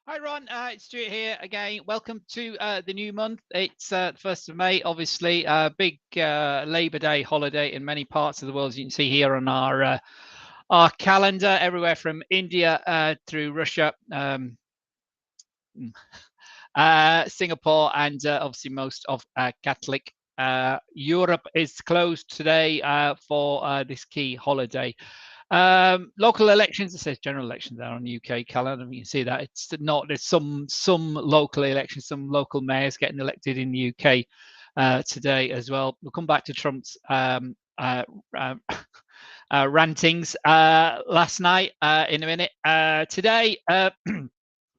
Hi Ron, it's Stuart here again. Welcome to the new month. It's the 1st of May, obviously. Big Labour Day holiday in many parts of the world, as you can see here on our calendar, everywhere from India through Russia, Singapore, and obviously most of Catholic Europe is closed today for this key holiday. Local elections, it says general elections there on the UK calendar. You can see that it's not. There's some local elections, some local mayors getting elected in the UK today as well. We'll come back to Trump's rantings last night in a minute. Today.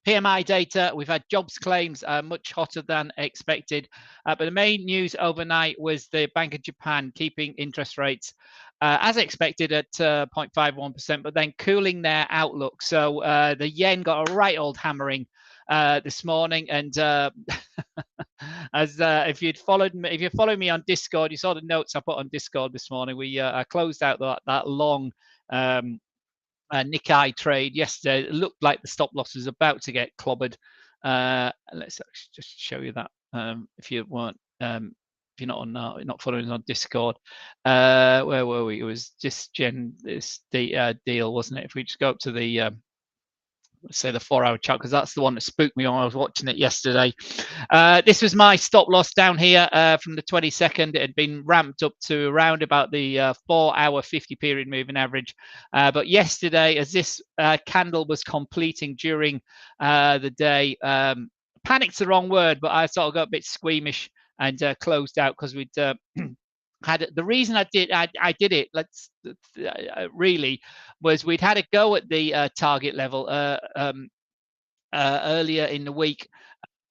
PMI data, we've had jobs claims much hotter than expected. But the main news overnight was the Bank of Japan keeping interest rates as expected at 0.51%, but then cooling their outlook. So the yen got a right old hammering this morning. And as if you followed me on Discord, you saw the notes I put on Discord this morning. We closed out that long Nikkei trade yesterday. It looked like the stop loss was about to get clobbered. Let's just show you that if you weren't, if you're not following us on Discord. Where were we? It was just the deal, wasn't it? If we just go up to the let's say the 4-hour chart, because that's the one that spooked me when I was watching it yesterday. This was my stop loss down here from the 22nd. It had been ramped up to around about the 4-hour 50 period moving average. But yesterday, as this candle was completing during the day, panic's the wrong word, but I sort of got a bit squeamish and closed out because we'd had the reason I did it. Really was we'd had a go at the target level earlier in the week.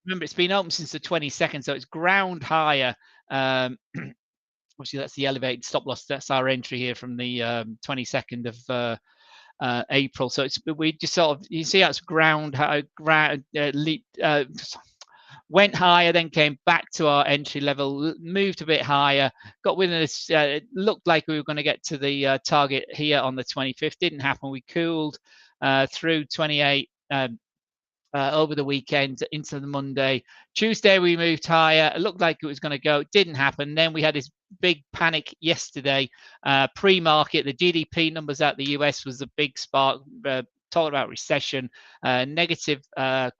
Remember, it's been open since the 22nd, so it's ground higher. Obviously, that's the elevated stop loss. That's our entry here from the 22nd of April. So we just sort of, you see how it's went higher, then came back to our entry level, moved a bit higher, got within this. It looked like we were going to get to the target here on the 25th. Didn't happen. We cooled through 28 over the weekend into the Monday. Tuesday, we moved higher. It looked like it was going to go. It didn't happen. Then we had this big panic yesterday. Pre-market, the GDP numbers out the US was the big spark. Talking about recession, negative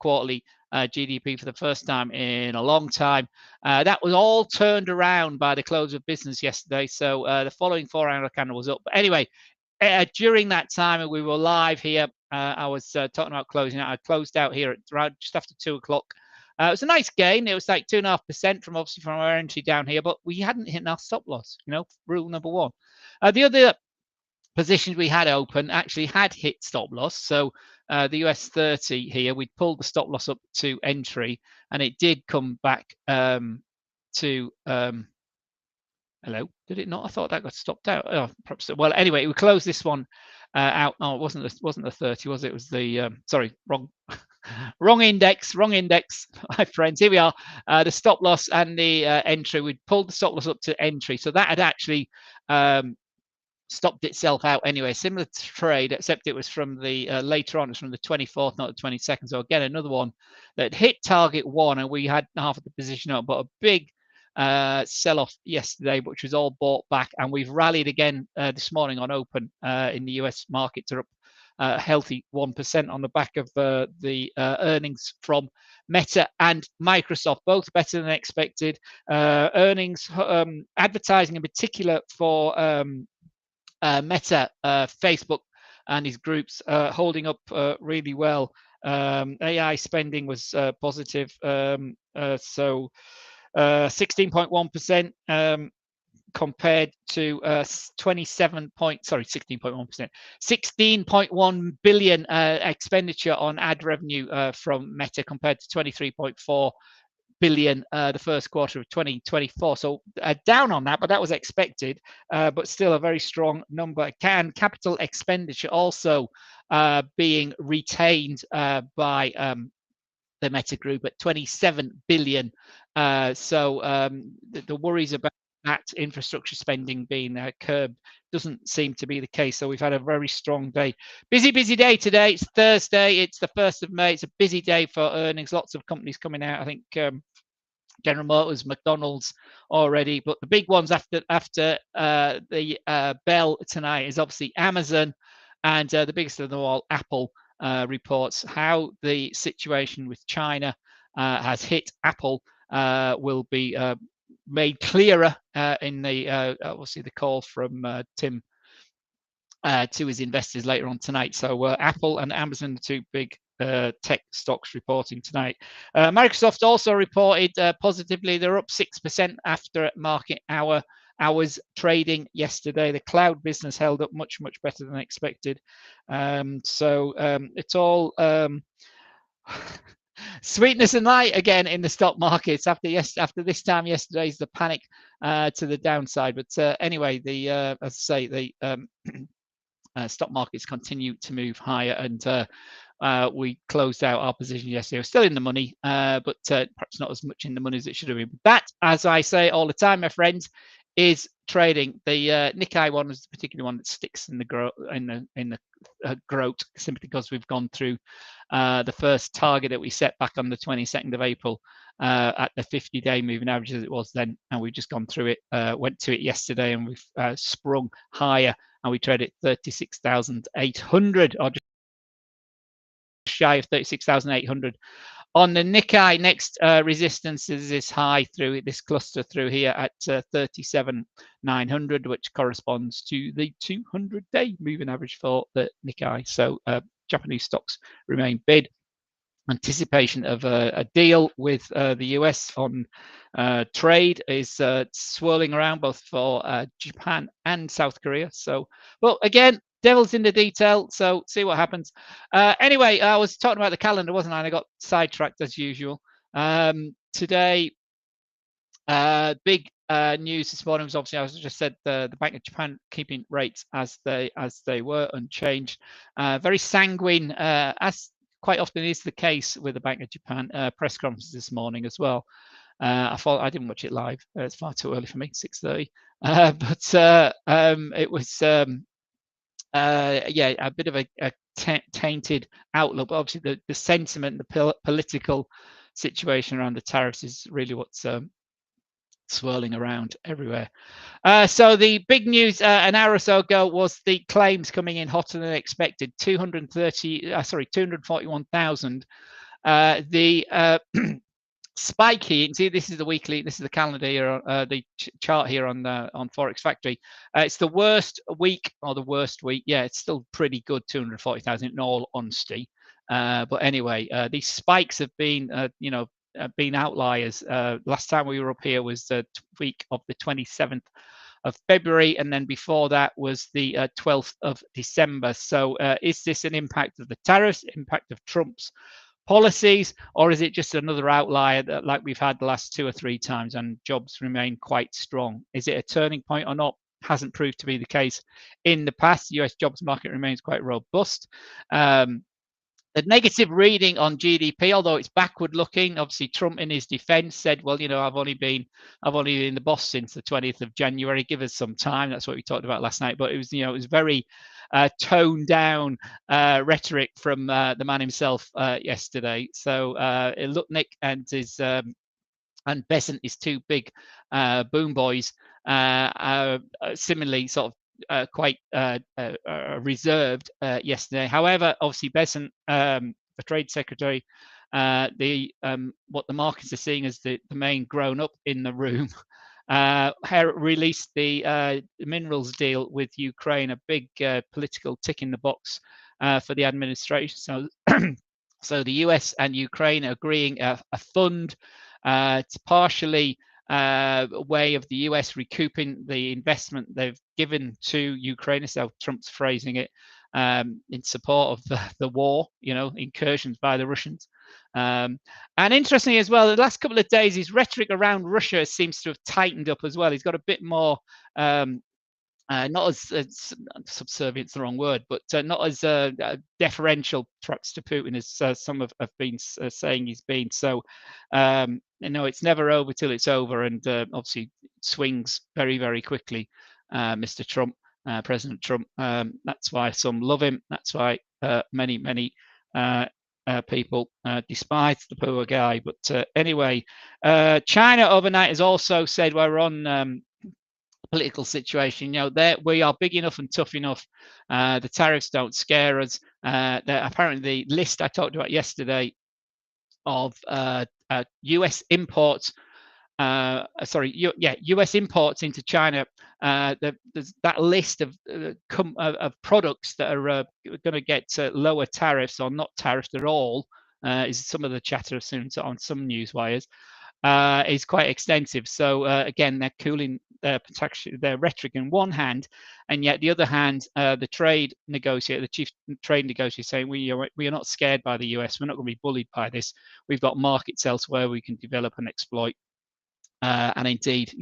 quarterly GDP for the first time in a long time. That was all turned around by the close of business yesterday. So the following 4-hour candle was up. But anyway, during that time, we were live here. I was talking about closing out. I closed out here at around just after 2 o'clock. It was a nice gain. It was like 2.5% from our entry down here, but we hadn't hit our stop loss. Rule number one. The other positions we had open actually had hit stop loss. So the US 30 here, we pulled the stop loss up to entry, and it did come back to hello, did it not? I thought that got stopped out. Oh, perhaps. Well, anyway, we closed this one out. Oh, it wasn't the 30, was it? It was the sorry, wrong index, my friends. Here we are. The stop loss and the entry. We pulled the stop loss up to entry, so that had actually stopped itself out anyway. Similar to trade, except it was from the later on. It's from the 24th, not the 22nd. So again, another one that hit target one, and we had half of the position up, but a big sell-off yesterday, which was all bought back, and we've rallied again this morning on open in the US markets are up a healthy 1% on the back of the earnings from Meta and Microsoft, both better than expected. Earnings, advertising in particular for Meta, Facebook and his groups holding up really well. AI spending was positive, so 16.1% compared to 16.1 billion expenditure on ad revenue from Meta compared to 23.4 billion the first quarter of 2024. So down on that, but that was expected, but still a very strong number. Capital expenditure also being retained by the Meta Group at 27 billion. So the worries about that infrastructure spending being curbed. Doesn't seem to be the case. So we've had a very strong day. Busy day today. It's Thursday. It's the 1st of May. It's a busy day for earnings. Lots of companies coming out. I think General Motors, McDonald's already, but the big ones after the bell tonight is obviously Amazon, and the biggest of them all, Apple, reports how the situation with China has hit Apple. Will be made clearer in the obviously the call from Tim to his investors later on tonight. So Apple and Amazon, the two big tech stocks reporting tonight. Microsoft also reported positively. They're up 6% after market hours trading yesterday. The cloud business held up much better than expected. So it's all sweetness and light again in the stock markets after this time yesterday's the panic to the downside. But anyway, the as I say, the stock markets continue to move higher, and we closed out our position yesterday. We're still in the money, but perhaps not as much in the money as it should have been. That, as I say all the time, my friends, is trading. The Nikkei one is the particular one that sticks in the growth, simply because we've gone through the first target that we set back on the 22nd of April at the 50-day moving average as it was then, and we've just gone through it, went to it yesterday, and we've sprung higher, and we traded 36,800, or just shy of 36,800. On the Nikkei, next resistance is this high through this cluster through here at 37,900, which corresponds to the 200-day moving average for the Nikkei. So Japanese stocks remain bid. Anticipation of a deal with the US on trade is swirling around both for Japan and South Korea. So, well, again, devil's in the detail, so see what happens. Anyway, I was talking about the calendar, wasn't I? And I got sidetracked as usual. Today, big news this morning was obviously, as I just said, the Bank of Japan keeping rates as they were, unchanged. Very sanguine, as quite often is the case with the Bank of Japan press conference this morning as well. I didn't watch it live. It's far too early for me, 6:30. But it was yeah, a bit of a tainted outlook. But obviously, the sentiment, the political situation around the tariffs is really what's swirling around everywhere. So the big news an hour or so ago was the claims coming in hotter than expected. 241,000. The spike here, you can see this is the weekly, this is the calendar here, the chart here on Forex Factory. It's the worst week, or the worst week. Yeah, it's still pretty good, 240,000 in all honesty. But anyway, these spikes have been, been outliers. Last time we were up here was the week of the 27th of February, and then before that was the 12th of December. So is this an impact of the tariffs, impact of Trump's policies, or is it just another outlier that, like we've had the last 2 or 3 times, and jobs remain quite strong? Is it a turning point or not? Hasn't proved to be the case in the past. The US jobs market remains quite robust. The negative reading on GDP, although it's backward looking, obviously Trump in his defense said, well, I've only been the boss since the 20th of January. Give us some time. That's what we talked about last night. But it was, it was very toned down rhetoric from the man himself yesterday. So Lutnick and his and Besant, his two big boom boys, similarly sort of quite reserved yesterday. However, obviously Besant, the Trade Secretary, what the markets are seeing as the main grown-up in the room, released the minerals deal with Ukraine, a big political tick in the box for the administration. So, so the US and Ukraine are agreeing a fund. It's partially a way of the US recouping the investment they've given to Ukraine, so Trump's phrasing it, in support of the war, incursions by the Russians. And interestingly as well, the last couple of days, his rhetoric around Russia seems to have tightened up as well. He's got a bit more, not as subservient's the wrong word, but not as deferential perhaps to Putin as some have been saying he's been. So, it's never over till it's over, and obviously swings very, very quickly, Mr. Trump, President Trump. That's why some love him. That's why many people despise the poor guy. But anyway, China overnight has also said, well, we're on political situation. We are big enough and tough enough. The tariffs don't scare us. Apparently, the list I talked about yesterday of U.S. imports. U.S. imports into China. There's that list of products that are going to get lower tariffs or not tariffed at all. Is some of the chatter on some news wires. Is quite extensive. So again, they're cooling their rhetoric in one hand, and yet the other hand, the chief trade negotiator, saying we are not scared by the US. We're not going to be bullied by this. We've got markets elsewhere we can develop and exploit. And indeed,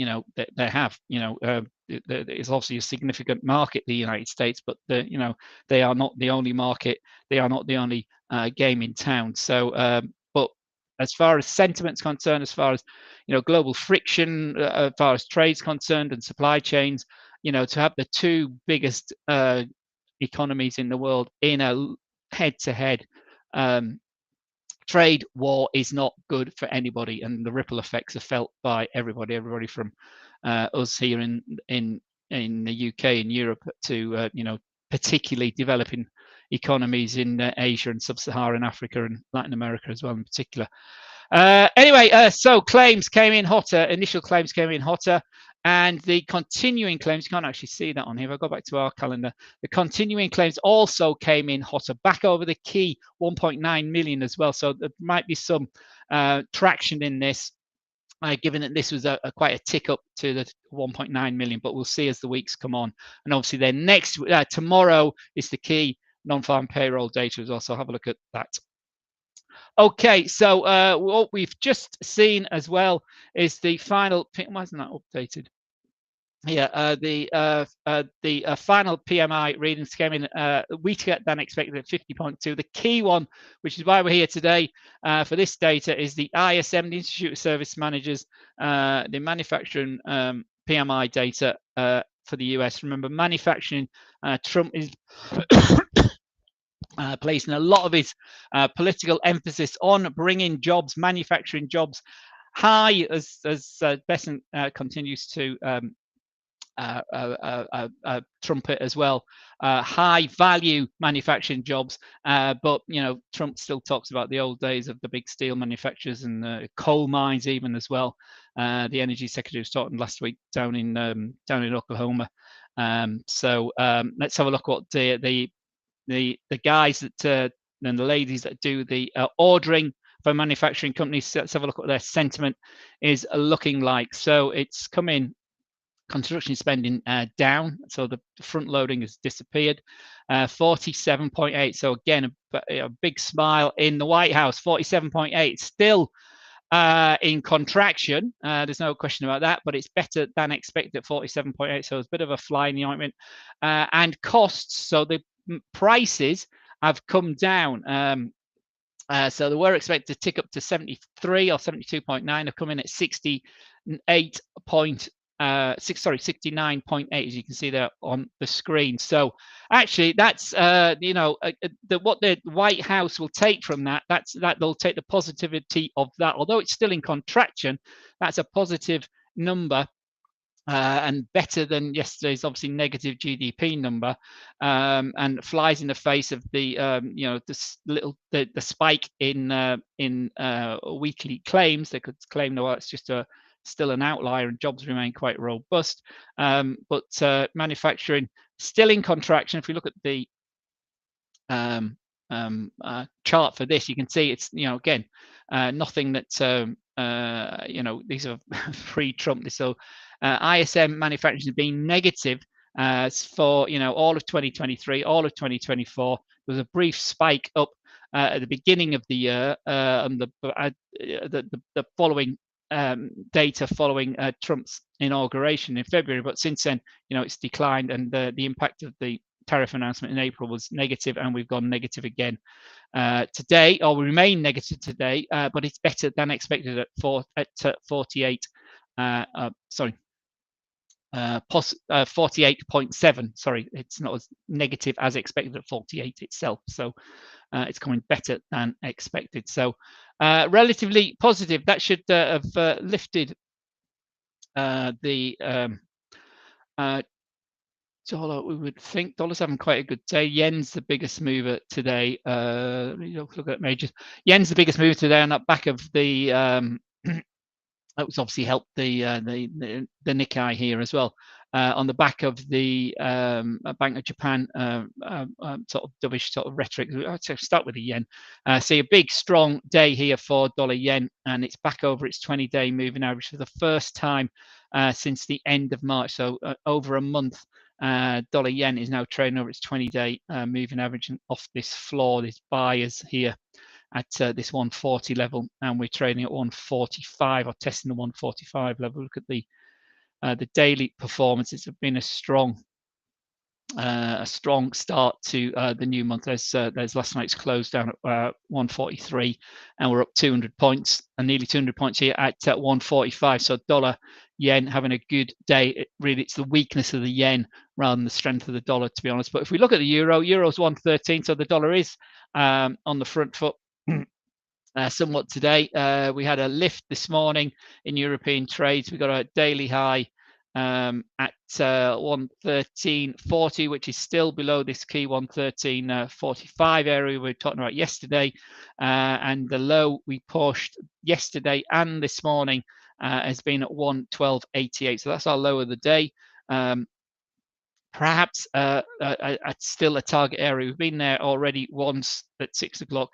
they have. It's obviously a significant market, the United States, but they are not the only market. They are not the only game in town. So, but as far as sentiment's concerned, as far as global friction, as far as trade's concerned and supply chains, to have the two biggest economies in the world in a head-to-head trade war is not good for anybody, and the ripple effects are felt by everybody from us here in the UK and Europe to particularly developing economies in Asia and sub-Saharan Africa and Latin America as well in particular. Anyway, so claims came in hotter. Initial claims came in hotter, and the continuing claims, you can't actually see that on here. If I go back to our calendar, the continuing claims also came in hotter, back over the key 1.9 million as well. So there might be some traction in this, given that this was quite a tick up to the 1.9 million. But we'll see as the weeks come on. And obviously, then tomorrow is the key non-farm payroll data as well. So have a look at that. Okay, so what we've just seen as well is the final. Why isn't that updated? Yeah, the final PMI readings came in weaker than expected at 50.2. The key one, which is why we're here today for this data, is the ISM, the Institute of Service Managers, the manufacturing PMI data for the US. Remember, manufacturing, Trump is placing a lot of his political emphasis on bringing jobs, manufacturing jobs high, as Besant continues to trumpet as well. High value manufacturing jobs, but Trump still talks about the old days of the big steel manufacturers and coal mines even as well. The Energy Secretary was talking last week down in Oklahoma. So let's have a look what the guys that and the ladies that do the ordering for manufacturing companies. Let's have a look at what their sentiment is looking like. So it's come in, construction spending down, so the front loading has disappeared. 47.8. So again, a big smile in the White House. 47.8. Still in contraction. There's no question about that, but it's better than expected at 47.8. So it's a bit of a fly in the ointment. And costs. So the prices have come down. So they were expected to tick up to 73 or 72.9. They've come in at 69.8, as you can see there on the screen. So actually, that's what the White House will take from that. That they'll take the positivity of that. Although it's still in contraction, that's a positive number. And better than yesterday's obviously negative GDP number, and flies in the face of the the spike in weekly claims. They could claim that it's just still an outlier and jobs remain quite robust, but manufacturing still in contraction. If we look at the chart for this, you can see it's again nothing that these are pre-Trump. So ISM manufacturing has been negative for all of 2023, all of 2024. There was a brief spike up at the beginning of the year, and the following data following Trump's inauguration in February. But since then, it's declined, and the impact of the tariff announcement in April was negative, and we've gone negative again today, or we remain negative today, but it's better than expected at 48. Sorry, 48.7. Sorry, it's not as negative as expected at 48 itself. So it's coming better than expected. So relatively positive. That should have lifted the dollar. We would think dollar's having quite a good day. Yen's the biggest mover today. Look at majors. Yen's the biggest mover today on the back of the that was obviously helped the Nikkei here as well. On the back of the Bank of Japan sort of dovish sort of rhetoric. I'd start with the yen. See a big strong day here for dollar yen, and it's back over its 20-day moving average for the first time since the end of March. So over a month, dollar yen is now trading over its 20-day moving average and off this floor, these buyers here at this 140 level, and we're trading at 145 or testing the 145 level. Look at the daily performance. It's been a strong start to the new month. There's last night's close down at 143, and we're up 200 points and nearly 200 points here at 145. So dollar yen having a good day. Really, it's the weakness of the yen rather than the strength of the dollar, to be honest. But if we look at the euro's 113, so the dollar is on the front foot. Somewhat today. We had a lift this morning in European trades. We got a daily high at 113.40, which is still below this key 113.45 area we were talking about yesterday. And the low we pushed yesterday and this morning has been at 112.88. So that's our low of the day. Perhaps still a target area. We've been there already once at 6 o'clock.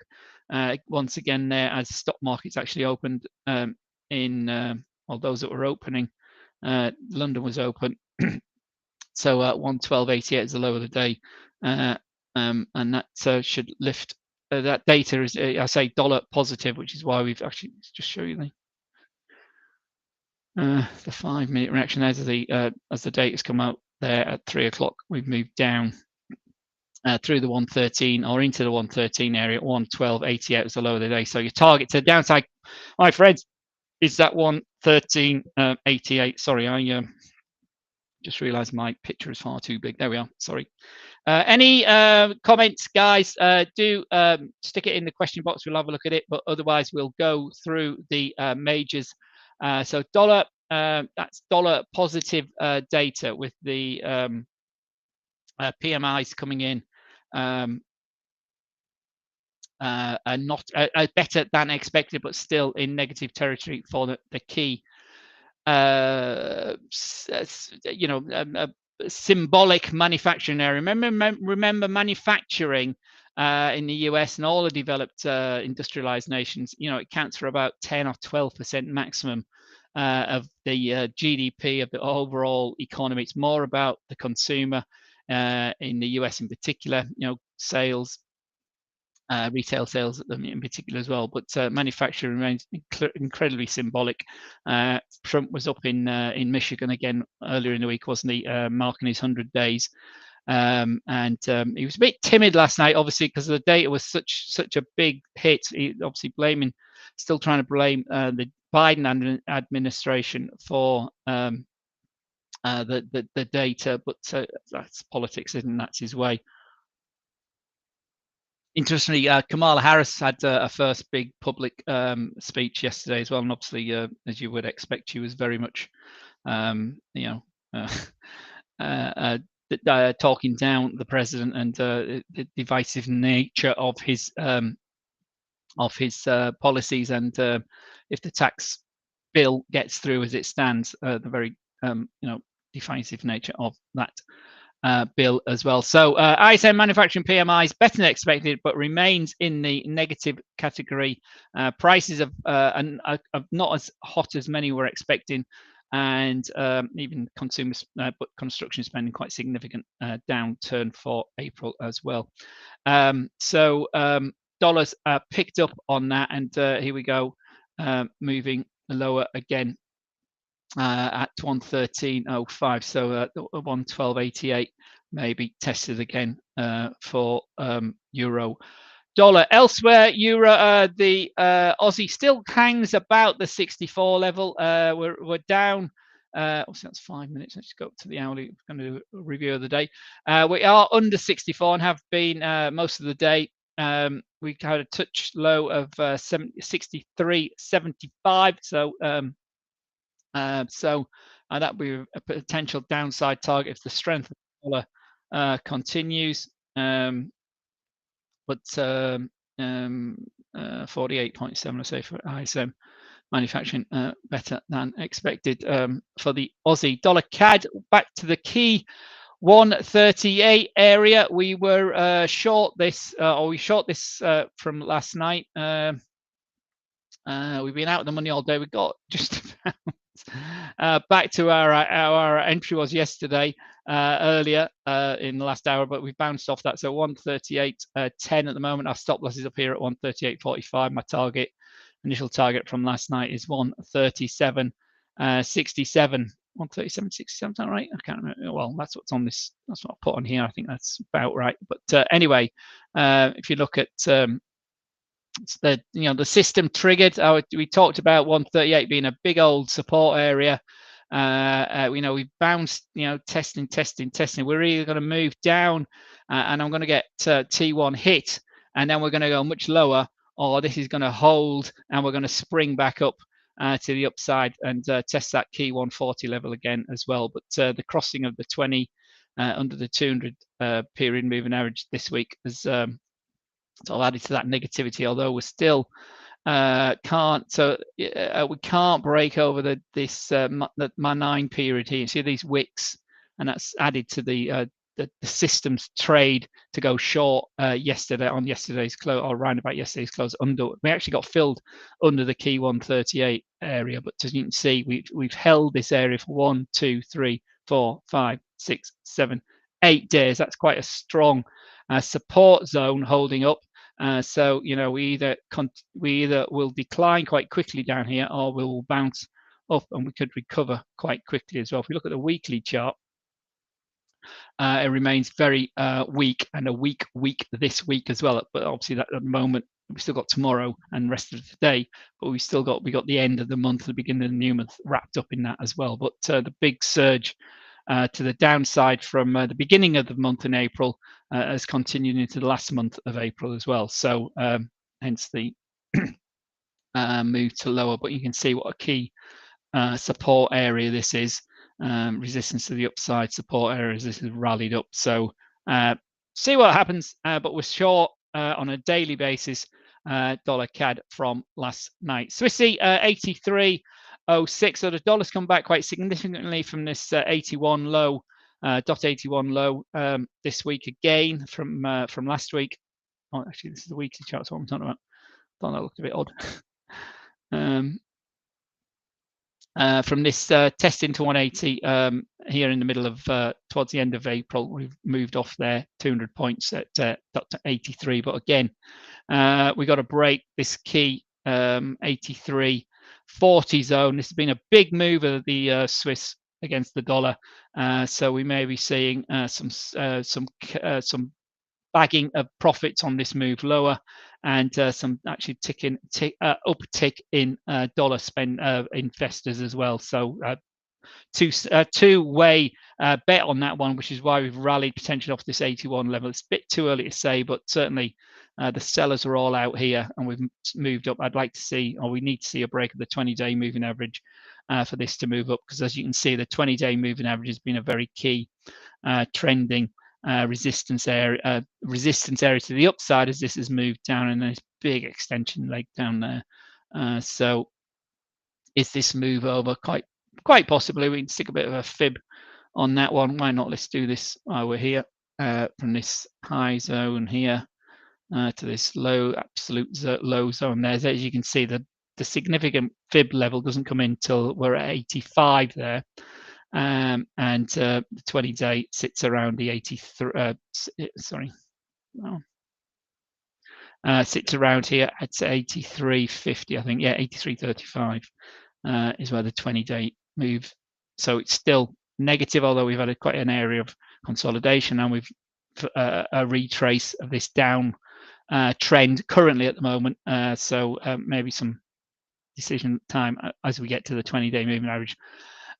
Once again there as stock markets actually opened in well, those that were opening. London was open. So 112.88 is the low of the day. And that should lift. That data is, I say, dollar positive, which is why we've actually just show you the 5-minute reaction as the data's come out there at 3 o'clock. We've moved down through the 113 or into the 113 area. 112.88 was the low of the day. So your target to the downside, my friends, is that 113.88. Sorry, I just realised my picture is far too big. There we are. Sorry. Any comments, guys? Do stick it in the question box. We'll have a look at it. But otherwise, we'll go through the majors. So dollar, that's dollar positive data with the PMIs coming in and not better than expected, but still in negative territory for the key symbolic manufacturing area. Remember manufacturing in the US and all the developed industrialized nations, it counts for about 10 or 12% maximum of the GDP of the overall economy. It's more about the consumer in the US in particular, sales, retail sales in particular as well, but manufacturing remains incredibly symbolic. Trump was up in Michigan again earlier in the week, wasn't he, marking his 100 days. And he was a bit timid last night, obviously, because the data was such a big hit. He obviously still trying to blame the Biden administration for the data, but that's politics, isn't it? That's his way. Interestingly, Kamala Harris had a first big public speech yesterday as well, and obviously, as you would expect, she was very much, talking down the president and the divisive nature of his policies, and if the tax bill gets through as it stands, the very divisive nature of that bill as well. So ISM Manufacturing PMI is better than expected, but remains in the negative category. Prices are not as hot as many were expecting, and even consumers, but construction spending quite significant downturn for April as well. So dollars picked up on that, and here we go, moving lower again. At 113.05, so 112.88 maybe tested again for euro. Dollar elsewhere, euro, the Aussie still hangs about the 64 level. We're down Obviously, that's 5 minutes. Let's go up to the hourly. We're going to do a review of the day. We are under 64 and have been most of the day. We had a touch low of 63.75. So that would be a potential downside target if the strength of the dollar continues. But 48.7, I say, for ISM Manufacturing, better than expected. For the Aussie dollar CAD, back to the key 138 area. We were short this, or we short this from last night. We've been out of the money all day. We got just back to our entry was yesterday, earlier in the last hour, but we've bounced off that. So 138.10 at the moment. Our stop loss is up here at 138.45. My target, initial target from last night, is 137.67. 137.67, is that right? I can't remember. Well, that's what's on this. That's what I put on here. I think that's about right. But anyway, if you look at the system triggered. We talked about 138 being a big old support area. We bounced, testing. We're either going to move down, and I'm going to get T1 hit, and then we're going to go much lower, or this is going to hold, and we're going to spring back up to the upside and test that key 140 level again as well. But the crossing of the 20 under the 200 period moving average this week has sort of added to that negativity, although we're still can't break over this my 9 period here. You see these wicks, and that's added to the systems trade to go short yesterday on yesterday's close, or around about yesterday's close. We actually got filled under the key 138 area, but as you can see, we've held this area for 1, 2, 3, 4, 5, 6, 7, 8 days. That's quite a strong support zone holding up. So we either will decline quite quickly down here, or we will bounce up, and we could recover quite quickly as well. If we look at the weekly chart, it remains very weak, and a weak this week as well. But obviously, that at the moment we still got tomorrow and the rest of the day, but we got the end of the month, the beginning of the new month wrapped up in that as well. But the big surge to the downside from the beginning of the month in April has continued into the last month of April as well. So hence the move to lower. But you can see what a key support area this is. Resistance to the upside, support areas. This has rallied up. So see what happens. But we're short on a daily basis. Dollar CAD from last night. Swissy 83.06. So the dollar's come back quite significantly from this 81 low, .81 low this week again from last week. Oh, actually, this is the weekly chart. That's what I'm talking about. Thought that looked a bit odd. From this test into 180 here in the middle of towards the end of April, we've moved off there 200 points at 83. But again, we got to break this key 83.40 zone. This has been a big move of the Swiss against the dollar, so we may be seeing some bagging of profits on this move lower, and some actually uptick in dollar spend investors as well. So two-way bet on that one, which is why we've rallied potentially off this 81 level. It's a bit too early to say, but certainly the sellers are all out here, and we've moved up. I'd like to see, or we need to see, a break of the 20-day moving average for this to move up, because as you can see, the 20-day moving average has been a very key trending resistance area to the upside as this has moved down, and there's big extension leg down there. So is this move over? Quite possibly. We can stick a bit of a fib on that one. Why not? Let's do this while we're here, from this high zone here to this absolute low zone there. As you can see, the significant fib level doesn't come in till we're at 85 there. And the 20-day sits around the 83. Sits around here at 83.50, I think. Yeah, 83.35 is where the 20-day move. So it's still negative, although we've had quite an area of consolidation, and we've a retrace of this down trend currently at the moment. So maybe some decision time as we get to the 20-day moving average.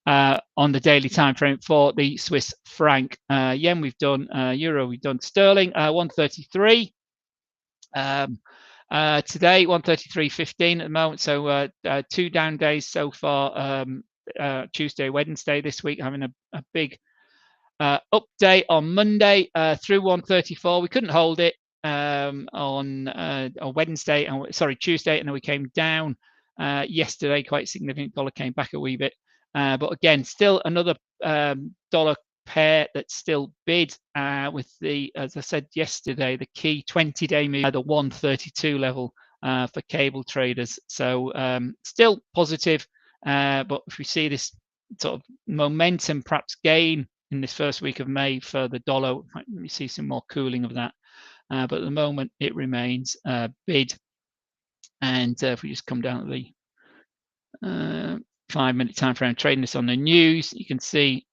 on the daily time frame for the Swiss franc. Yen we've done, euro we've done, sterling 133. Today 133.15 at the moment, so 2 down days so far. Tuesday, Wednesday this week, having a big update on Monday through 134. We couldn't hold it on Wednesday, sorry, Tuesday, and then we came down yesterday quite significant. Dollar came back a wee bit, but again, still another dollar pair that's still bid with the, as I said yesterday, the key 20-day move at the 132 level for cable traders. So still positive, but if we see this sort of momentum perhaps gain in this first week of May for the dollar, we see some more cooling of that, but at the moment it remains bid. And if we just come down to the 5-minute time frame, trading this on the news, you can see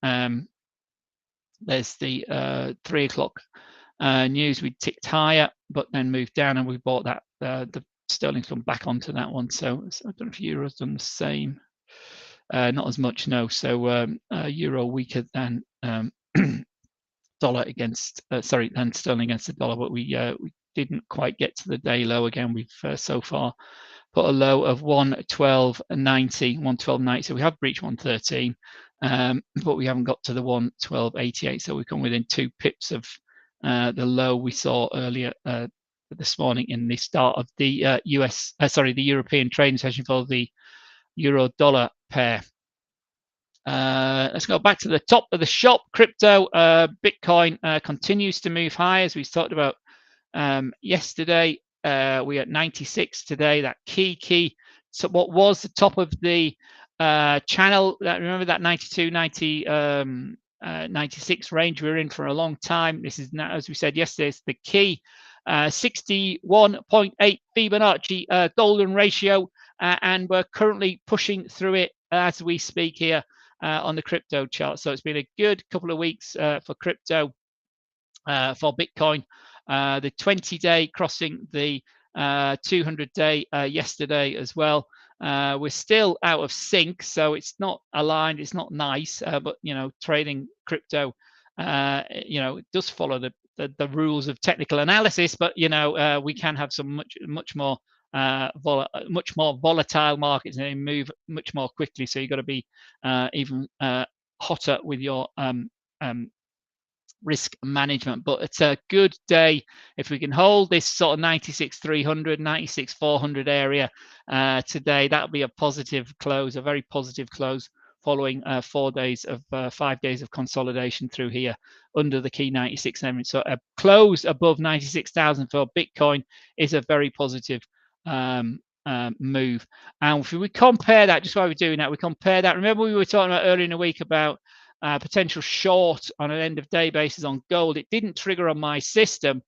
there's the 3 o'clock news. We ticked higher, but then moved down, and we bought that the sterling's come back onto that one. So I don't know if euro's done the same. Not as much, no. So euro weaker than dollar against, than sterling against the dollar, but we didn't quite get to the day low again. We've so far put a low of 112.90, 112.90. So we have breached 113, but we haven't got to the 112.88. So we come within 2 pips of the low we saw earlier this morning in the start of the the European trading session for the euro dollar pair. Let's go back to the top of the shop. Crypto, Bitcoin continues to move high, as we talked about yesterday. We're at 96 today. That key. So what was the top of the channel? Remember that 92, 90, 96 range we were in for a long time. This is now, as we said yesterday, it's the key. 61.8 Fibonacci golden ratio, and we're currently pushing through it as we speak here on the crypto chart. So it's been a good couple of weeks for crypto, for Bitcoin. The 20-day crossing the 200-day yesterday as well. We're still out of sync, so it's not aligned. It's not nice, but trading crypto, it does follow the rules of technical analysis. But we can have some much more volatile markets, and they move much more quickly. So you've got to be even hotter with your risk management. But it's a good day if we can hold this sort of 96,300, 96,400 area today. That'll be a positive close, a very positive close, following 5 days of consolidation through here under the key 96,000. So a close above 96,000 for Bitcoin is a very positive move. And if we compare that, just while we're doing that, we compare that. Remember, we were talking about earlier in the week about potential short on an end of day basis on gold. It didn't trigger on my system,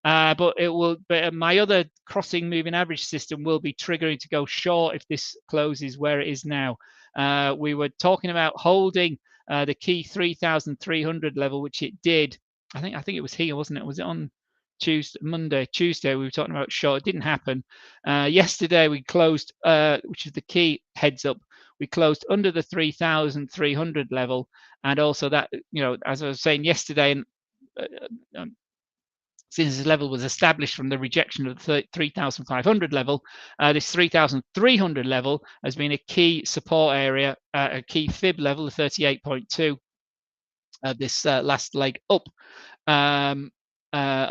but it will. But my other crossing moving average system will be triggering to go short if this closes where it is now. We were talking about holding the key 3,300 level, which it did. I think it was here, wasn't it? Was it on Tuesday? We were talking about short. It didn't happen. Yesterday we closed, which is the key heads up. We closed under the 3,300 level, and also that, as I was saying yesterday, and since this level was established from the rejection of the 3,500 level, this 3,300 level has been a key support area, a key fib level of 38.2. This last leg up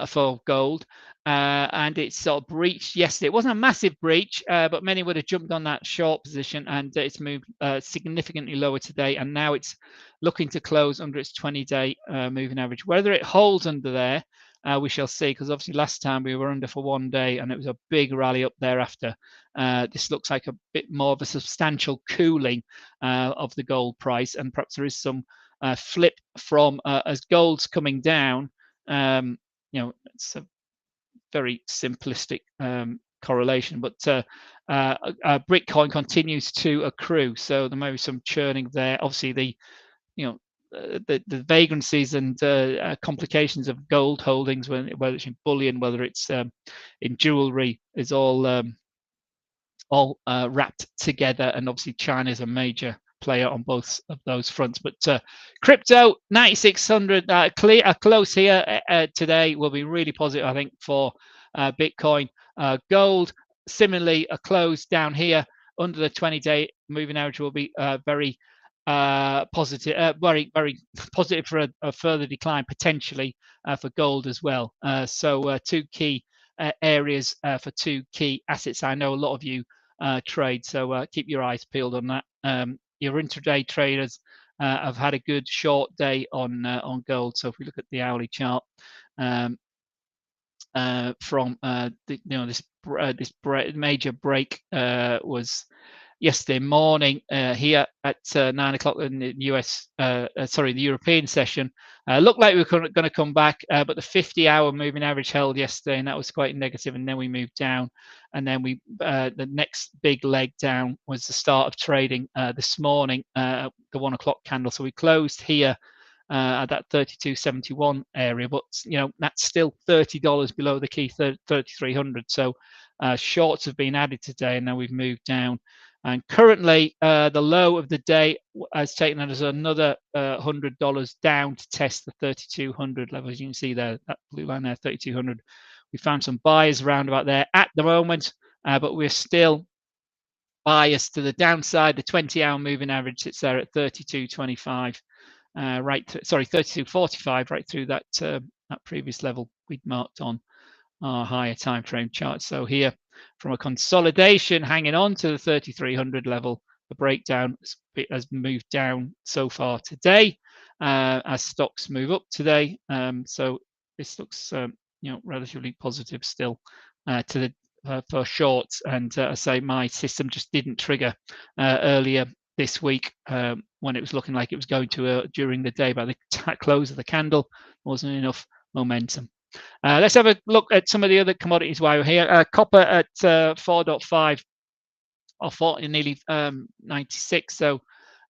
for gold, and it's sort of breached yesterday. It wasn't a massive breach, but many would have jumped on that short position, and it's moved significantly lower today, and now it's looking to close under its 20-day moving average. Whether it holds under there, we shall see, because obviously last time we were under for 1 day and it was a big rally up thereafter. This looks like a bit more of a substantial cooling of the gold price, and perhaps there is some flip from as gold's coming down. It's a very simplistic correlation, but Bitcoin continues to accrue, so there may be some churning there. Obviously, the vagrancies and complications of gold holdings, whether it's in bullion, whether it's in jewelry, is all wrapped together. And obviously, China is a major player on both of those fronts. But crypto 9600 close here today will be really positive, I think, for Bitcoin. Gold similarly, a close down here under the 20-day moving average will be very positive, very positive for a further decline potentially for gold as well. So two key areas for two key assets. I know a lot of you trade, so keep your eyes peeled on that. Your intraday traders have had a good short day on gold. So if we look at the hourly chart from this major break was yesterday morning here at 9 o'clock in the US, the European session. Looked like we were going to come back, but the 50-hour moving average held yesterday, and that was quite negative. And then we moved down, and then the next big leg down was the start of trading this morning, the 1 o'clock candle. So we closed here at that 32.71 area, but that's still $30 below the key 3,300. So shorts have been added today, and now we've moved down. And currently, the low of the day has taken us another $100 down to test the 3,200 level. As you can see there, that blue line there, 3,200. We found some buyers around about there at the moment, but we're still biased to the downside. The 20-hour moving average sits there at 32.25. 32.45, right through that previous level we'd marked on our higher time frame chart. So here, from a consolidation hanging on to the 3,300 level, the breakdown has moved down so far today as stocks move up today. So this looks relatively positive still to the for shorts. And I say my system just didn't trigger earlier this week when it was looking like it was going to during the day. By the close of the candle, wasn't enough momentum. Let's have a look at some of the other commodities while we're here. Copper at 4.5 or nearly 96. So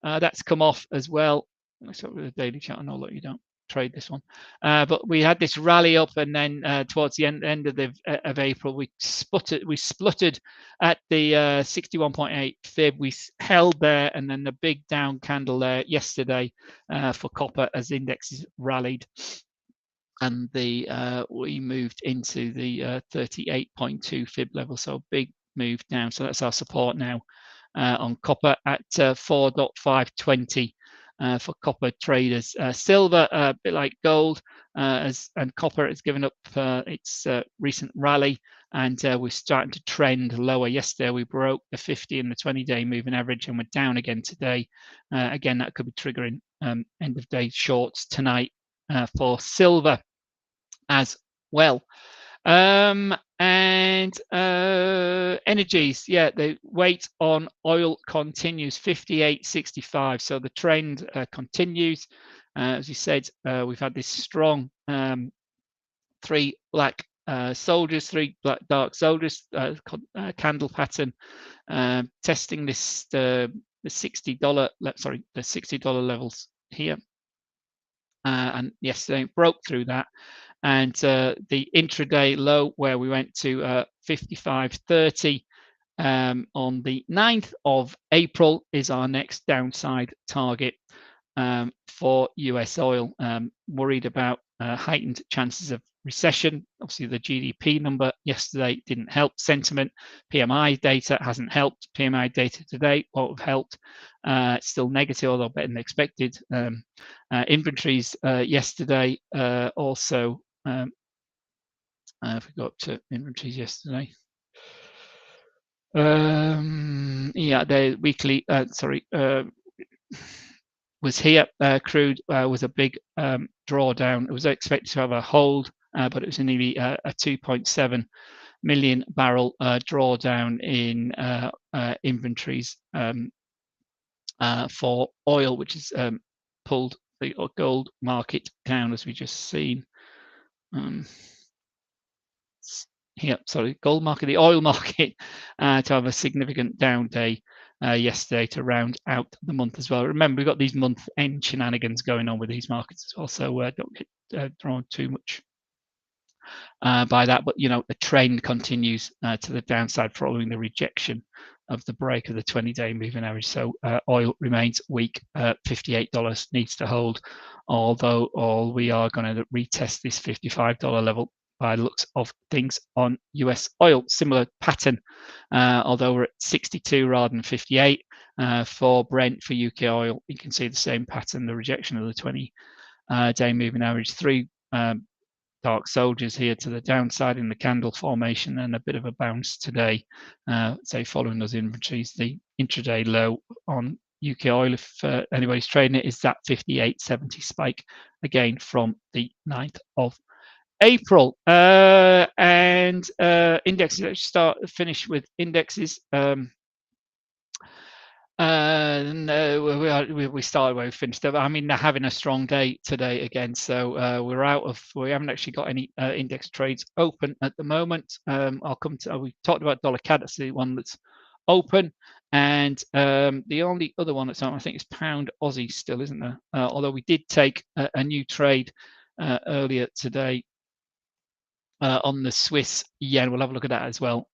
that's come off as well. Let's start with the daily chart. I know that you don't trade this one, but we had this rally up, and then towards the end of April, we spluttered at the 61.8 fib. We held there, and then the big down candle there yesterday for copper as indexes rallied. And we moved into the 38.2 fib level, so big move down. So that's our support now on copper at 4.520 for copper traders. Silver, a bit like gold, and copper has given up its recent rally, and we're starting to trend lower. Yesterday we broke the 50 and the 20-day moving average, and we're down again today. Again, that could be triggering end of day shorts tonight for silver as well. And energies, the weight on oil continues 58.65. So the trend continues. As you said, we've had this strong three black dark soldiers candle pattern, testing this the $60 levels here. And yesterday broke through that, and the intraday low where we went to 55.30 on the 9th of April is our next downside target for US oil. Worried about heightened chances of recession. Obviously, the GDP number yesterday didn't help sentiment. PMI data hasn't helped. PMI data today won't have helped. It's still negative, although better than expected. Inventories yesterday also. If we go up to inventories yesterday, the weekly was here. Crude was a big drawdown. It was expected to have a hold, but it was nearly a 2.7 million barrel drawdown in inventories for oil, which has pulled the gold market down, as we just seen. Gold market, the oil market, to have a significant down day yesterday to round out the month as well. Remember, we've got these month-end shenanigans going on with these markets as well, so don't get drawn too much by that. But the trend continues to the downside following the rejection of the break of the 20-day moving average. So oil remains weak. $58 needs to hold, although we are going to retest this $55 level by the looks of things on US oil. Similar pattern, although we're at 62 rather than 58 for Brent. For UK oil, you can see the same pattern, the rejection of the 20-day moving average. Three dark soldiers here to the downside in the candle formation, and a bit of a bounce today, say following those inventories. The intraday low on UK oil, if anybody's trading it, is that 58.70 spike again from the 9th of April. And indexes, let's finish with indexes. No, we started where we finished up. I mean, they're having a strong day today again, so we haven't actually got any index trades open at the moment. I'll come to, we talked about dollar CAD, that's the one that's open, and the only other one that's on, I think, is pound Aussie still, isn't there? Although we did take a new trade earlier today on the Swiss yen. We'll have a look at that as well.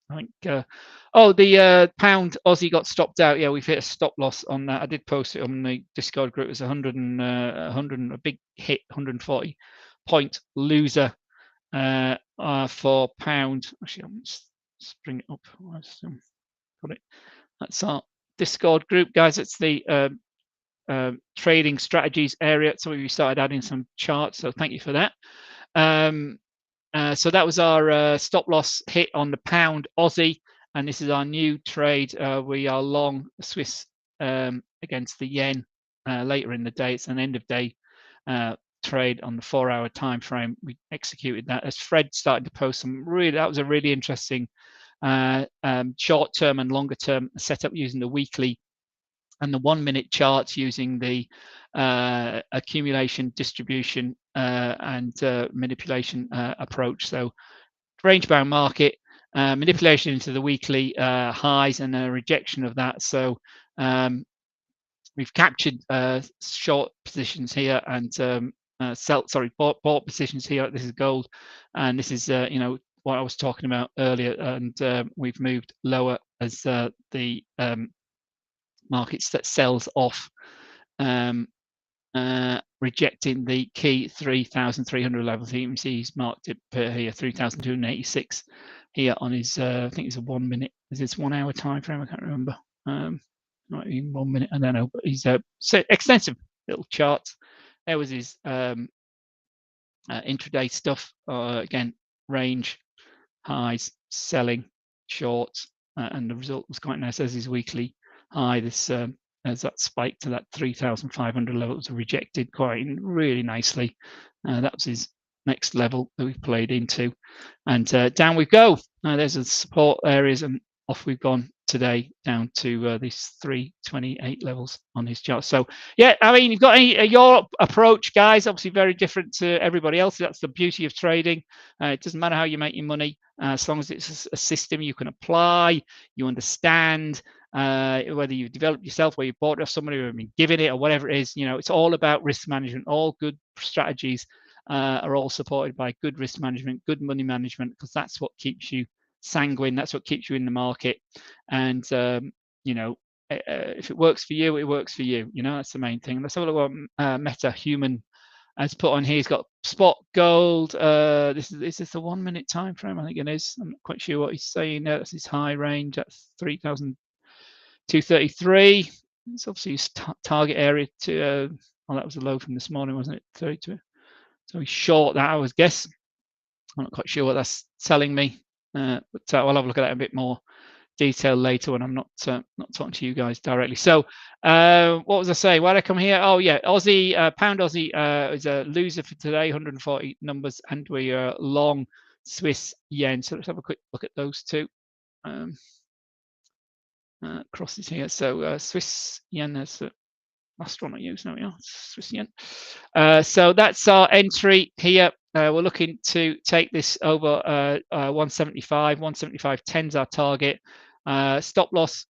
I think, the pound Aussie got stopped out. Yeah, we've hit a stop loss on that. I did post it on the Discord group. It was 100 a big hit, 140 point loser for pound. Actually, I'm just bring it up. Got it. That's our Discord group, guys. It's the trading strategies area. Some of you started adding some charts, so thank you for that. So that was our stop loss hit on the pound Aussie, and this is our new trade. We are long Swiss against the yen later in the day. It's an end of day trade on the 4-hour time frame. We executed that as Fred started to post some that was a really interesting short term and longer term setup using the weekly and the 1-minute charts, using the accumulation, distribution, and manipulation approach. So range bound market, manipulation into the weekly highs and a rejection of that. So we've captured short positions here and bought positions here. This is gold, and this is what I was talking about earlier, and we've moved lower as the markets that sells off, rejecting the key 3,300 levels. You can see he's marked it here, 3,286 here on his, I think it's a 1 minute, is this 1 hour time frame? I can't remember. Not even 1 minute, I don't know, but he's so extensive little charts. There was his intraday stuff. Again, range, highs, selling, shorts, and the result was quite nice as his weekly high. This as that spike to that 3,500 level was rejected quite really nicely. That was his next level that we played into, and down we go. There's the support areas, and off we've gone today down to these 328 levels on his chart. So yeah, I mean, you've got your approach, guys, obviously very different to everybody else. That's the beauty of trading. It doesn't matter how you make your money, as long as it's a system you can apply, you understand, whether you've developed yourself or you bought it off somebody or been given it or whatever it is. It's all about risk management. All good strategies are all supported by good risk management, good money management, because that's what keeps you sanguine, that's what keeps you in the market. And if it works for you, it works for you. That's the main thing. Let's have a look what Meta Human has put on here. He's got spot gold. Is this a 1 minute time frame? I think it is. I'm not quite sure what he's saying there. That's his high range. That's 3,233. It's obviously his target area to that was a low from this morning, wasn't it? 32. So he's short that, I would guess. I'm not quite sure what that's telling me, but I'll have a look at that in a bit more detail later when I'm not talking to you guys directly. So what was I saying? Why did I come here? Oh yeah, Aussie, pound Aussie is a loser for today, 140 numbers, and we are long Swiss yen. So let's have a quick look at those two crosses here. So Swiss yen, that's the last one I use. Now we are Swiss yen. So that's our entry here. We're looking to take this over 175. 175.10 is our target. Stop loss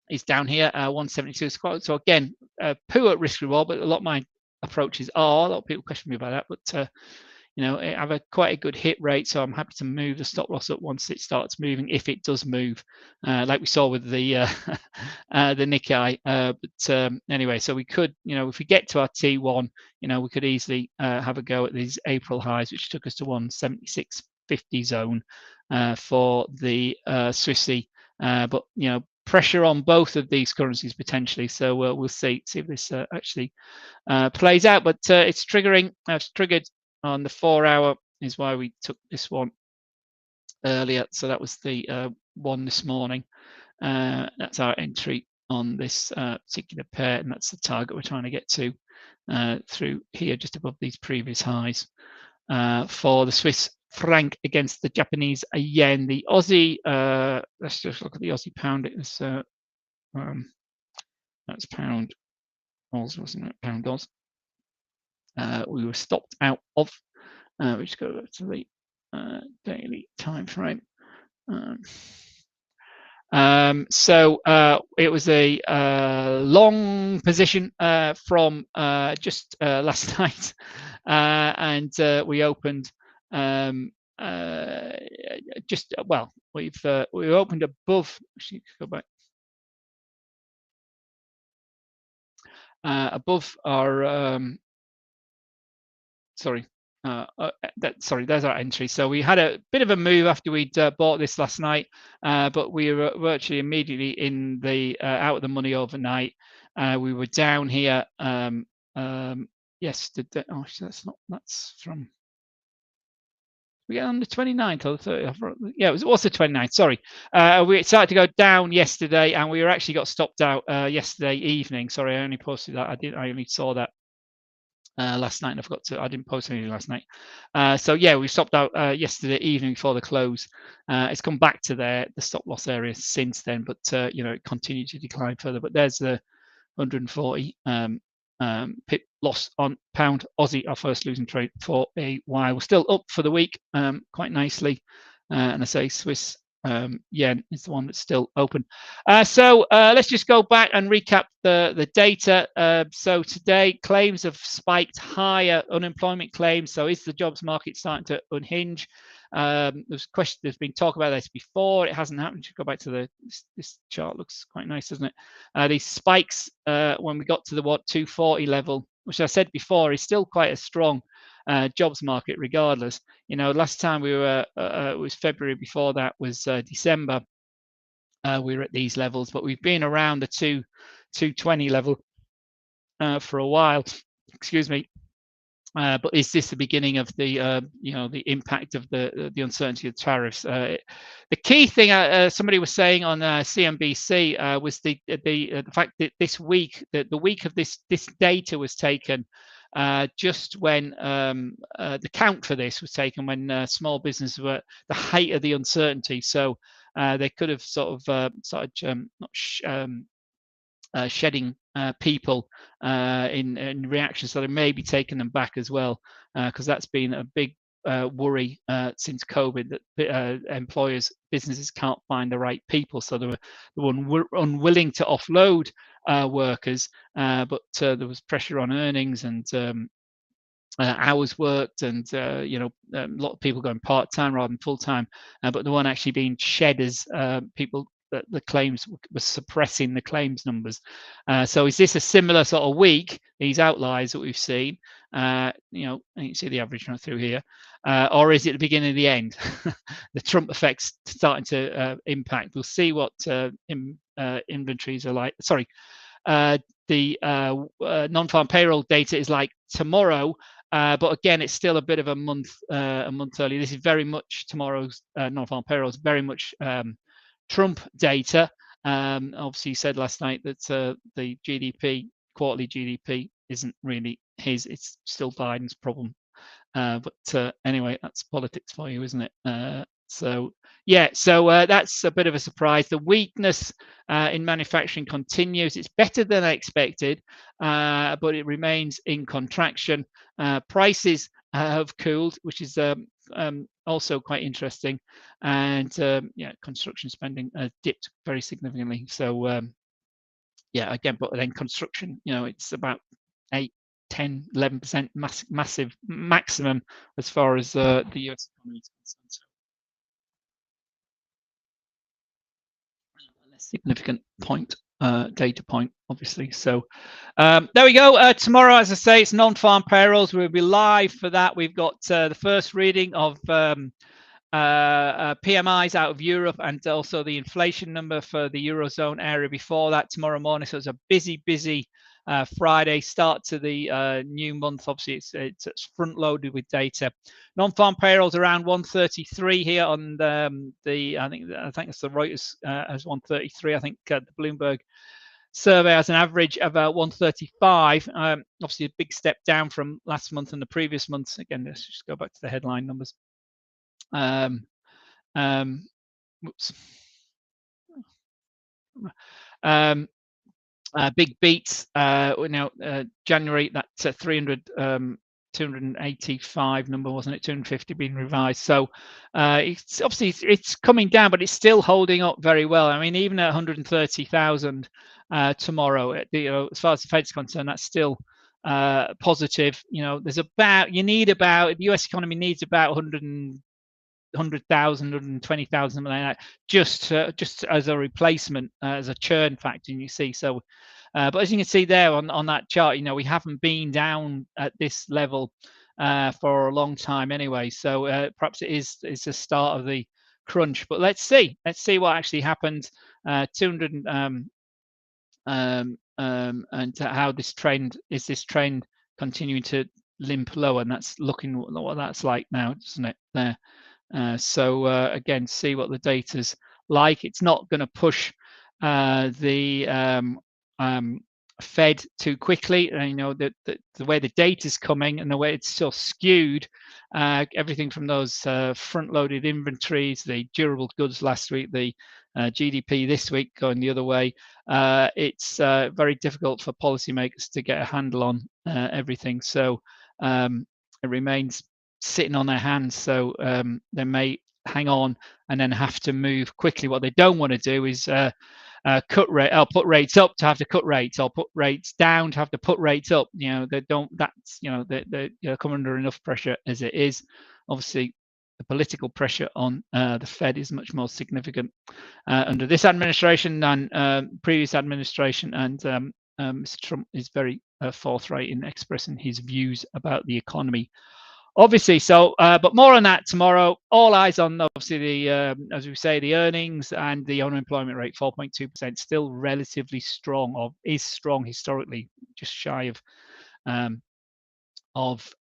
is down here, 172. So again, poor risk reward, but a lot of my approaches are. A lot of people question me about that, but have quite a good hit rate. So I'm happy to move the stop loss up once it starts moving, if it does move, like we saw with the the Nikkei. But anyway, so we could, if we get to our T1, we could easily have a go at these April highs, which took us to 176.50 zone for the Swissy. But pressure on both of these currencies potentially. So we'll see if this actually plays out. But it's triggering. It's triggered on the 4-hour, is why we took this one earlier. So that was the one this morning. That's our entry on this particular pair, and that's the target we're trying to get to through here, just above these previous highs. For the Swiss franc against the Japanese yen, the Aussie. Let's just look at the Aussie pound. It was that's pound Oz, wasn't it? Pound Oz. We were stopped out of. We just go back to the daily time frame. So it was a long position from just last night, and we opened just we opened above. Actually, go back. Above our sorry. There's our entry. So we had a bit of a move after we'd bought this last night, but we were virtually immediately in the out of the money overnight. We were down here yesterday. Oh, that's from. We get on the 29th or the 30th. Yeah, it was also 29th. Sorry. We started to go down yesterday, and we were actually got stopped out yesterday evening. Sorry, I only posted that. I only saw that last night, and I didn't post anything last night. So yeah, we stopped out yesterday evening before the close. It's come back to the stop loss area since then, but it continued to decline further. But there's the 140 pip loss on pound Aussie, our first losing trade for a while. We're still up for the week quite nicely, and I say Swiss yen is the one that's still open. So let's just go back and recap the data. So today, claims have spiked higher, unemployment claims. So is the jobs market starting to unhinge? There's been talk about this before. It hasn't happened. You go back to this chart. Looks quite nice, doesn't it? These spikes when we got to the 240 level, which I said before is still quite a strong jobs market regardless. Last time we were it was February, before that was December. We were at these levels, but we've been around the 220 level for a while. Excuse me. But is this the beginning of the the impact of the uncertainty of tariffs? The key thing somebody was saying on CNBC was the fact that this week, the week of this data was taken just when the count for this was taken, when small businesses were at the height of the uncertainty. So they could have sort of started shedding people in reaction, so they may be taking them back as well, because that's been a big worry since COVID, that businesses can't find the right people, so they were unwilling to offload workers, but there was pressure on earnings and hours worked, and a lot of people going part-time rather than full-time, but the one actually being shed as people, the claims were suppressing the claims numbers. So is this a similar sort of week, these outliers that we've seen, and you can see the average run through here, or is it the beginning of the end? The Trump effect's starting to impact. We'll see what inventories are like. Sorry, the non-farm payroll data is like tomorrow, but again, it's still a bit of a month early. This is very much tomorrow's non-farm payroll is very much Trump data. Obviously, he said last night that the quarterly GDP isn't really his; it's still Biden's problem. But anyway, that's politics for you, isn't it? So that's a bit of a surprise. The weakness in manufacturing continues. It's better than I expected, but it remains in contraction. Prices have cooled, which is also quite interesting, and construction spending dipped very significantly. So again, but then construction, it's about 8-10% 10, 11% massive maximum as far as the US economy is concerned. So, a less significant point, data point, obviously. So there we go. Tomorrow, as I say, it's non-farm payrolls. We'll be live for that. We've got the first reading of PMIs out of Europe, and also the inflation number for the Eurozone area before that tomorrow morning. So it's a busy Friday start to the new month. Obviously, it's front loaded with data. Non-farm payrolls around 133 here on I think it's the Reuters as 133. I think the Bloomberg survey has an average of 135. Obviously, a big step down from last month and the previous months. Again, let's just go back to the headline numbers. Whoops. Big beats. January, that's 285 number, wasn't it? 250 being revised. So it's obviously it's coming down, but it's still holding up very well. I mean, even at 130,000 tomorrow, as far as the Fed's concerned, that's still positive. There's the US economy needs about 100,000, 120,000, something like that, just as a replacement, as a churn factor. And you see, so, but as you can see there on that chart, we haven't been down at this level for a long time anyway. So perhaps it's the start of the crunch. But let's see what actually happens. 200 and how this trend continuing to limp lower, and that's looking what that's like now, doesn't it? There. So again, see what the data's like. It's not going to push the Fed too quickly. The way the data's coming and the way it's still skewed, everything from those front-loaded inventories, the durable goods last week, the GDP this week going the other way. It's very difficult for policymakers to get a handle on everything. So it remains sitting on their hands, so they may hang on and then have to move quickly. What they don't want to do is put rates up to have to cut rates, or put rates down to have to put rates up. They don't. That's they come under enough pressure as it is. Obviously, the political pressure on the Fed is much more significant under this administration than previous administration, and Mr. Trump is very forthright in expressing his views about the economy. Obviously, so but more on that tomorrow. All eyes on obviously the as we say, the earnings and the unemployment rate, 4.2%, still relatively strong, or is strong historically, just shy of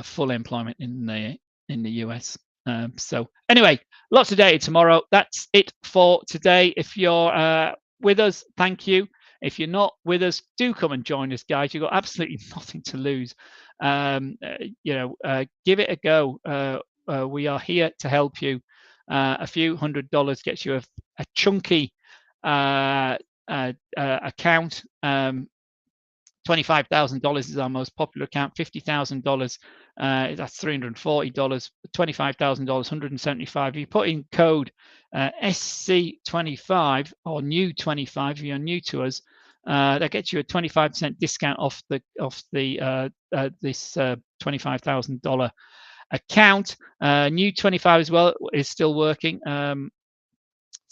full employment in the US. So anyway, lots of data tomorrow. That's it for today. If you're with us, thank you. If you're not with us, do come and join us, guys. You've got absolutely nothing to lose. Give it a go. We are here to help you. A few $100 gets you a chunky account. $25,000 is our most popular account. $50,000, that's $340. $25,000, $175. If you put in code SC25 or new 25, if you're new to us, that gets you a 25% discount off this $25,000 account. New 25 as well is still working.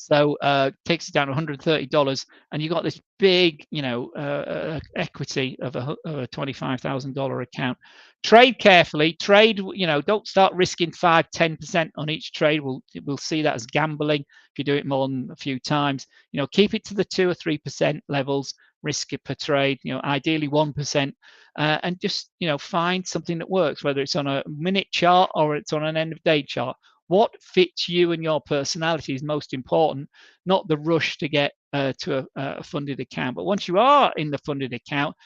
So takes it down to $130, and you got this big, equity of a $25,000 account. Trade carefully. Trade, don't start risking 5-10% on each trade. We'll see that as gambling if you do it more than a few times. Keep it to the 2 or 3% levels. Risk it per trade. Ideally 1%, and just find something that works, whether it's on a minute chart or it's on an end of day chart. What fits you and your personality is most important, not the rush to get to a funded account. But once you are in the funded account,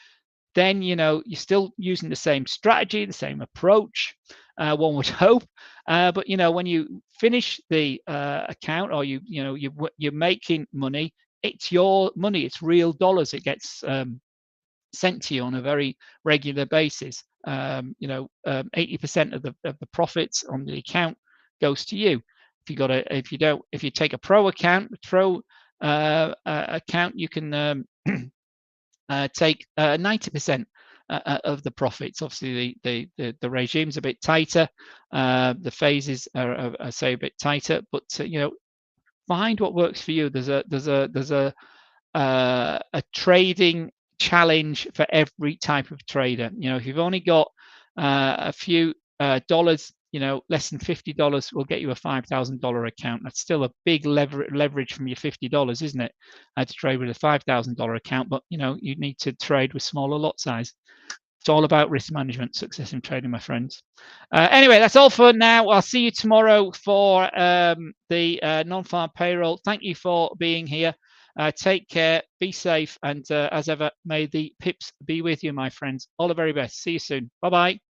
then you're still using the same strategy, the same approach, one would hope. But when you finish the account, or you're making money, it's your money, it's real dollars. It gets sent to you on a very regular basis. 80% of the profits on the account goes to you. If you take a pro account, you can take 90% of the profits. Obviously, the regime's a bit tighter, the phases are say a bit tighter, but find what works for you. There's a trading challenge for every type of trader. If you've only got a few dollars, less than $50 will get you a $5,000 account. That's still a big leverage from your $50, isn't it? To trade with a $5,000 account, but you need to trade with smaller lot size. It's all about risk management, success in trading, my friends. Anyway, that's all for now. I'll see you tomorrow for the non-farm payroll. Thank you for being here. Take care, be safe, and as ever, may the pips be with you, my friends. All the very best. See you soon. Bye-bye.